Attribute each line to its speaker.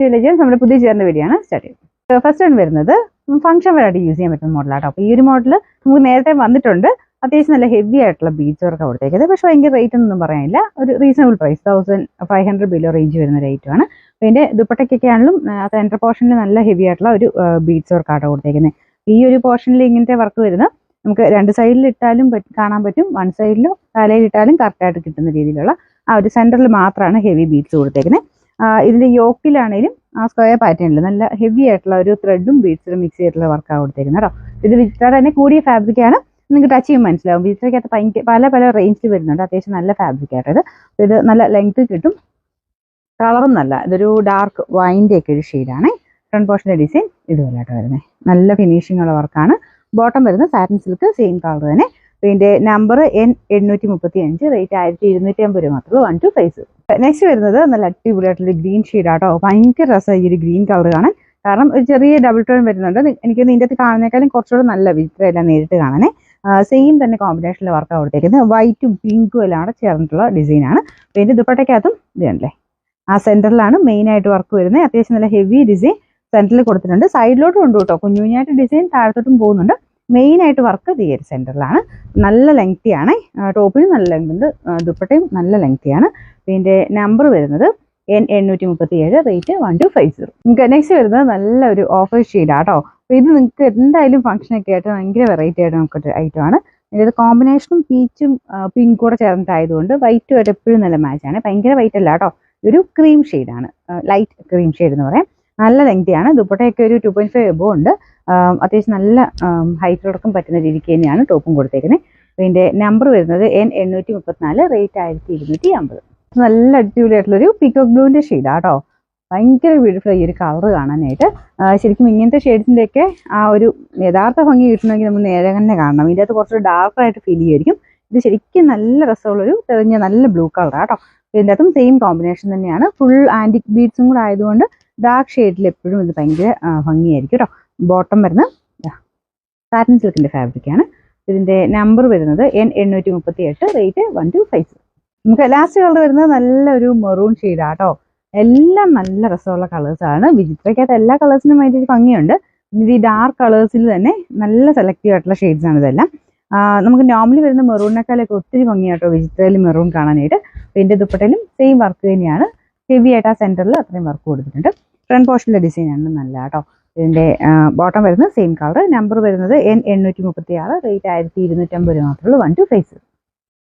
Speaker 1: നമ്മുടെ പുതിയ ചേർന്ന വീഡിയോയാണ് സ്റ്റാർട്ട് ചെയ്യുന്നത്. ഫസ്റ്റ് വൺ വരുന്നത് ഫംഗ്ഷൻ വരായിട്ട് യൂസ് ചെയ്യാൻ പറ്റുന്ന മോഡലാട്ടോ. അപ്പോൾ ഈ ഒരു മോഡൽ നമുക്ക് നേരത്തെ വന്നിട്ടുണ്ട്. അത്യാവശ്യം നല്ല ഹെവി ആയിട്ടുള്ള ബീഡ്സ് വർക്ക് കൊടുത്തേക്കുന്നത്. പക്ഷേ ഭയങ്കര റേറ്റ് ഒന്നും പറയാനില്ല. ഒരു റീസണബിൾ പ്രൈസ് 1500 ബിലോ റേഞ്ച് വരുന്ന റേറ്റുമാണ്. അപ്പോൾ ഇതിൻ്റെ ദുപ്പട്ടയ്ക്കൊക്കെ ആണെങ്കിലും സെൻറ്റർ പോർഷനിൽ നല്ല ഹെവി ആയിട്ടുള്ള ഒരു ബീഡ്സ് വർക്ക് ആട്ടോ കൊടുത്തേക്കുന്നത്. ഈ ഒരു പോർഷനിൽ ഇങ്ങനത്തെ വർക്ക് വരുന്ന നമുക്ക് രണ്ട് സൈഡിൽ ഇട്ടാലും കാണാൻ പറ്റും. വൺ സൈഡിലോ തലയിലിട്ടാലും കറക്റ്റായിട്ട് കിട്ടുന്ന രീതിയിലുള്ള ആ ഒരു സെൻറ്ററിൽ മാത്രമാണ് ഹെവി ബീഡ്സ് കൊടുത്തേക്കുന്നത്. ഇതിൻ്റെ യോക്കിലാണെങ്കിലും ആ സ്ക്വയർ പാറ്റേണിൽ നല്ല ഹെവി ആയിട്ടുള്ള ഒരു ത്രെഡും ബീഡ്സിലും മിക്സ് ചെയ്തിട്ടുള്ള വർക്കാണ് കൊടുത്തേക്കുന്നത് കേട്ടോ. ഇത് വിജിറ്റർ തന്നെ കൂടിയ ഫാബ്രിക്കാണ്. നിങ്ങൾക്ക് ടച്ച് ചെയ്യുമ്പോൾ മനസ്സിലാവും. വിജിറ്ററിക്കകത്ത് പല റേഞ്ചിൽ വരുന്നുണ്ട്. അത്യാവശ്യം നല്ല ഫാബ്രിക്കായിട്ടത്. ഇത് നല്ല ലെങ്ത് കിട്ടും. കളറും നല്ല ഇതൊരു ഡാർക്ക് വൈൻ്റെ ഒക്കെ ഒരു ഷെയ്ഡാണ്. ഫ്രണ്ട് പോർഷൻ്റെ ഡിസൈൻ ഇതുപോലെയായിട്ട് വരുന്നത്. നല്ല ഫിനിഷിംഗ് ഉള്ള വർക്കാണ്. ബോട്ടം വരുന്നത് സാറ്റിൻ സിൽക്ക് സെയിം കളർ തന്നെ. ഇതിൻ്റെ നമ്പർ N835, റേറ്റ് 1250 രൂപ മാത്രമേ 1 to 5. നെക്സ്റ്റ് വരുന്നത് നല്ല അടിപൊളിയായിട്ടുള്ള ഗ്രീൻ ഷെയ്ഡാട്ടോ. ഭയങ്കര രസമായി ഈ ഒരു ഗ്രീൻ കളർ കാണാൻ. കാരണം ഒരു ചെറിയ ഡബിൾ ടോൺ വരുന്നുണ്ട്. എനിക്ക് ഇതിൻ്റെ അകത്ത് കാണുന്നേക്കാളും കുറച്ചുകൂടെ നല്ല വിചിത്രമെല്ലാം നേരിട്ട് കാണാനേ. സെയിം തന്നെ കോമ്പിനേഷനിലെ വർക്കാണ് കൊടുത്തേക്കുന്നത്. വൈറ്റും പിങ്കും എല്ലാം കൂടെ ചേർന്നിട്ടുള്ള ഡിസൈനാണ്. പിന്നെ ദുപ്പട്ടയ്ക്കകത്തും ഇത് കണ്ടല്ലേ ആ സെൻറ്ററിലാണ് മെയിനായിട്ട് വർക്ക് വരുന്നത്. അത്യാവശ്യം നല്ല ഹെവി ഡിസൈൻ സെൻറ്ററിൽ കൊടുത്തിട്ടുണ്ട്. സൈഡിലോട്ടും ഉണ്ട് കേട്ടോ. കുഞ്ഞുകുഞ്ഞായിട്ട് ഡിസൈൻ താഴത്തോട്ടും പോകുന്നുണ്ട്. മെയിനായിട്ട് വർക്ക് ഈ ഒരു സെൻറ്ററിലാണ്. നല്ല ലെങ്തിയാണ്. ടോപ്പിനും നല്ല ലെങ്ത് ഉണ്ട്. ദുപ്പട്ടയും നല്ല ലെങ്തിയാണ്. ഇതിൻ്റെ നമ്പർ വരുന്നത് N837, റേറ്റ് 1 to 5. നിങ്ങൾക്ക് നെക്സ്റ്റ് വരുന്നത് നല്ലൊരു ഓഫർ ഷെയ്ഡാട്ടോ. അപ്പോൾ ഇത് നിങ്ങൾക്ക് എന്തായാലും ഫംഗ്ഷനൊക്കെ ആയിട്ട് ഭയങ്കര വെറൈറ്റി ആയിട്ട് നമുക്കൊരു ഐറ്റമാണ്. ഇതിൻ്റെ കോമ്പിനേഷനും പീച്ചും പിങ്കും കൂടെ ചേർന്നിട്ടായതുകൊണ്ട് വൈറ്റുമായിട്ട് എപ്പോഴും നല്ല മാച്ചാണ്. ഭയങ്കര വൈറ്റ് അല്ല കേട്ടോ. ഇതൊരു ക്രീം ഷെയ്ഡാണ്. ലൈറ്റ് ക്രീം ഷെയ്ഡ് എന്ന് പറയാം. നല്ല ലെങ്തിയാണ്. ദുപ്പട്ടയൊക്കെ ഒരു 2.5 എബോ ഉണ്ട്. അത്യാവശ്യം നല്ല ഹൈറ്റ് അടക്കം പറ്റുന്ന രീതിക്ക് തന്നെയാണ് ടോപ്പും കൊടുത്തേക്കുന്നത്. ഇതിൻ്റെ നമ്പർ വരുന്നത് N834, റേറ്റ് 1250. നല്ല അടിപൊളിയായിട്ടുള്ളൊരു പീക്കോക്ക് ബ്ലൂവിൻ്റെ ഷെയ്ഡാട്ടോ. ഭയങ്കര ബ്യൂട്ടിഫുൾ ഈ ഒരു കളർ കാണാനായിട്ട്. ശരിക്കും ഇങ്ങനത്തെ ഷെയ്ഡ്സിൻ്റെയൊക്കെ ആ ഒരു യഥാർത്ഥ ഭംഗി കിട്ടണമെങ്കിൽ നമ്മൾ നേരെ തന്നെ കാണണം. ഇതിൻ്റെ അകത്ത് കുറച്ചൊരു ഡാർക്കായിട്ട് ഫീൽ ചെയ്യുമായിരിക്കും. ഇത് ശരിക്കും നല്ല രസമുള്ളൊരു തെളിഞ്ഞ നല്ല ബ്ലൂ കളറാട്ടോ. ഇതിൻ്റെ അകത്തും സെയിം കോമ്പിനേഷൻ തന്നെയാണ്. ഫുൾ ആൻറ്റിക് ബീഡ്സും കൂടെ ആയതുകൊണ്ട് ഡാർക്ക് ഷെയ്ഡിൽ എപ്പോഴും ഇത് ഭയങ്കര ഭംഗിയായിരിക്കും കേട്ടോ. ബോട്ടം വരുന്നത് സാറ്റിൻ സിൽക്കിൻ്റെ ഫാബ്രിക്കാണ്. ഇതിൻ്റെ നമ്പർ വരുന്നത് N838, റേറ്റ് 1 to 5. നമുക്ക് ലാസ്റ്റ് കളർ വരുന്നത് നല്ലൊരു മെറൂൺ ഷെയ്ഡാട്ടോ. എല്ലാം നല്ല രസമുള്ള കളേഴ്സാണ്. വിചിത്രയ്ക്കകത്ത് എല്ലാ കളേഴ്സിനും വേണ്ടിയിട്ട് ഭംഗിയുണ്ട്. ഇത് ഈ ഡാർക്ക് കളേഴ്സിൽ തന്നെ നല്ല സെലക്റ്റീവ് ആയിട്ടുള്ള ഷെയ്ഡ്സ് ആണ് ഇതെല്ലാം. നമുക്ക് നോർമലി വരുന്ന മെറൂണിനേക്കാളൊക്കെ ഒത്തിരി ഭംഗിയാട്ടോ വിചിത്രയിൽ മെറൂൺ കാണാനായിട്ട്. ഇതിൻ്റെ ദുപ്പട്ടയിലും സെയിം വർക്ക് തന്നെയാണ്. ഹെവി ആയിട്ട് ആ സെൻറ്ററിൽ അത്രയും വർക്ക് കൊടുത്തിട്ടുണ്ട്. ഫ്രണ്ട് പോർഷനിലെ ഡിസൈനാണ് നല്ല കേട്ടോ. ഇതിൻ്റെ ബോട്ടം വരുന്നത് സെയിം കളർ. നമ്പർ വരുന്നത് N836, റേറ്റ് 1250 രൂപ മാത്രമേ 1 to 5.